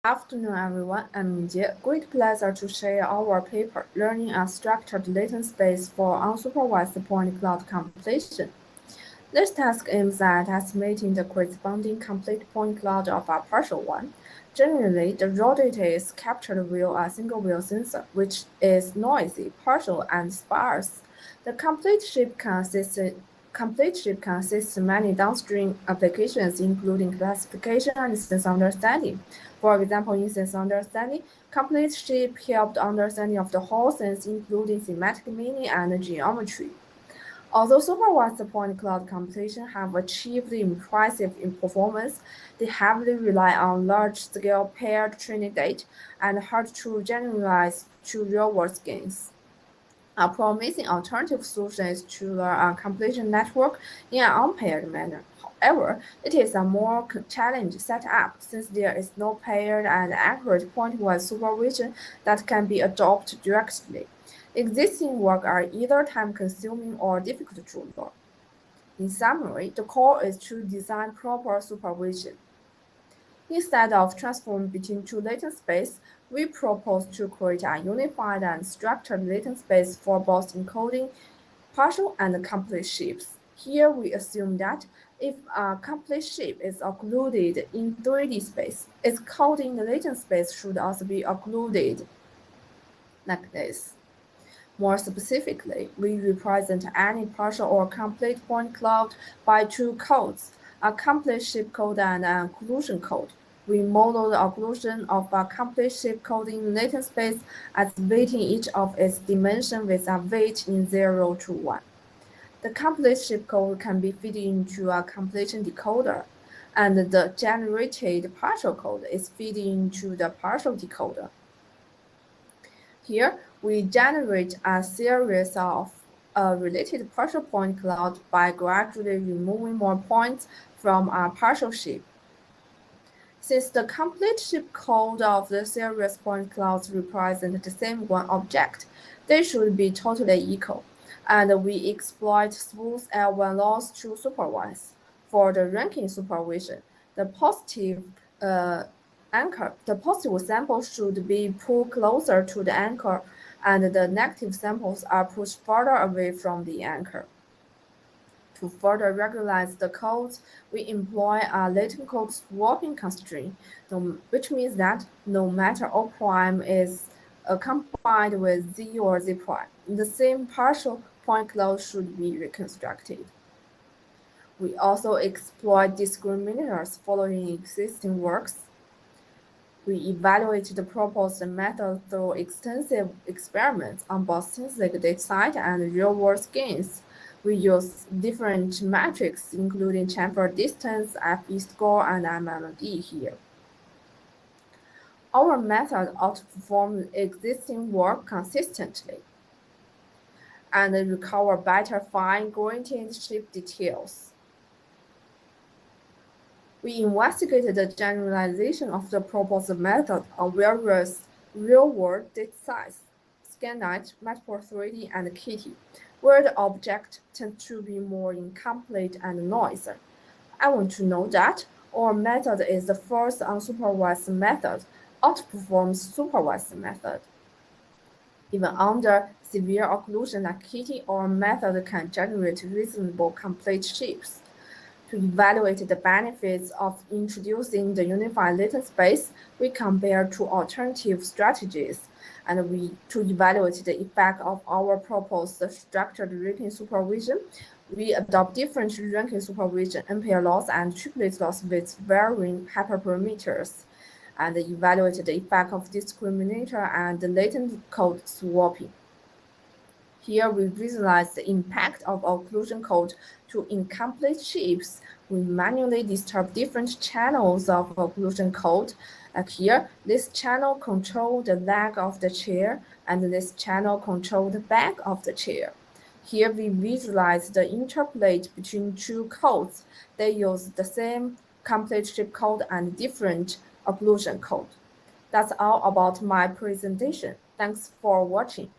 Afternoon, everyone. I'm Jie. Great pleasure to share our paper, Learning a Structured Latent Space for Unsupervised Point Cloud Completion. This task aims at estimating the corresponding complete point cloud of a partial one. Generally, the raw data is captured via a single-view sensor, which is noisy, partial, and sparse. The complete shape consists of many downstream applications, including classification and sense understanding. For example, in sense understanding, complete shape helped understanding of the whole sense, including thematic meaning and geometry. Although supervised point cloud completion have achieved impressive performance, they heavily rely on large-scale paired training data and hard to generalize to real-world gains. A promising alternative solution is to learn a completion network in an unpaired manner. However, it is a more challenging setup since there is no paired and accurate point-wise supervision that can be adopted directly. Existing work are either time-consuming or difficult to learn. In summary, the core is to design proper supervision. Instead of transforming between two latent spaces, we propose to create a unified and structured latent space for both encoding partial and complete shapes. Here we assume that if a complete shape is occluded in 3D space, its code in the latent space should also be occluded like this. More specifically, we represent any partial or complete point cloud by two codes, a complete shape code and an occlusion code. We model the occlusion of a complete shape code in latent space as weighting each of its dimensions with a weight in 0 to 1. The complete shape code can be fed into a completion decoder, and the generated partial code is fed into the partial decoder. Here, we generate a series of related partial point cloud by gradually removing more points from a partial shape. Since the complete shape code of the series point clouds represent the same one object, they should be totally equal, and we exploit smooth L1 loss to supervise. For the ranking supervision, the positive samples should be pulled closer to the anchor, and the negative samples are pushed further away from the anchor. To further regularize the codes, we employ a latent code swapping constraint, which means that no matter O prime is combined with Z or Z prime, the same partial point cloud should be reconstructed. We also exploit discriminators following existing works. We evaluate the proposed method through extensive experiments on both synthetic dataset and real-world gains. We use different metrics, including chamfer distance, FE score, and MMD here. Our method outperforms existing work consistently and recover better fine-grained shape details. We investigated the generalization of the proposed method on various real-world datasets, ScanNet, Matplotlib, and Kitty, where the object tends to be more incomplete and noisy. I want to know that our method is the first unsupervised method, outperforms supervised method. Even under severe occlusion like Kitty, our method can generate reasonable complete shapes. To evaluate the benefits of introducing the unified latent space, we compare two alternative strategies, and to evaluate the effect of our proposed structured ranking supervision, we adopt different ranking supervision, unpair loss, and triplet loss with varying hyperparameters, and evaluate the effect of discriminator and the latent code swapping. Here we visualize the impact of occlusion code to incomplete shapes. We manually disturb different channels of occlusion code. Like here, this channel controls the leg of the chair, and this channel controls the back of the chair. Here we visualize the interplay between two codes. They use the same complete shape code and different occlusion code. That's all about my presentation. Thanks for watching.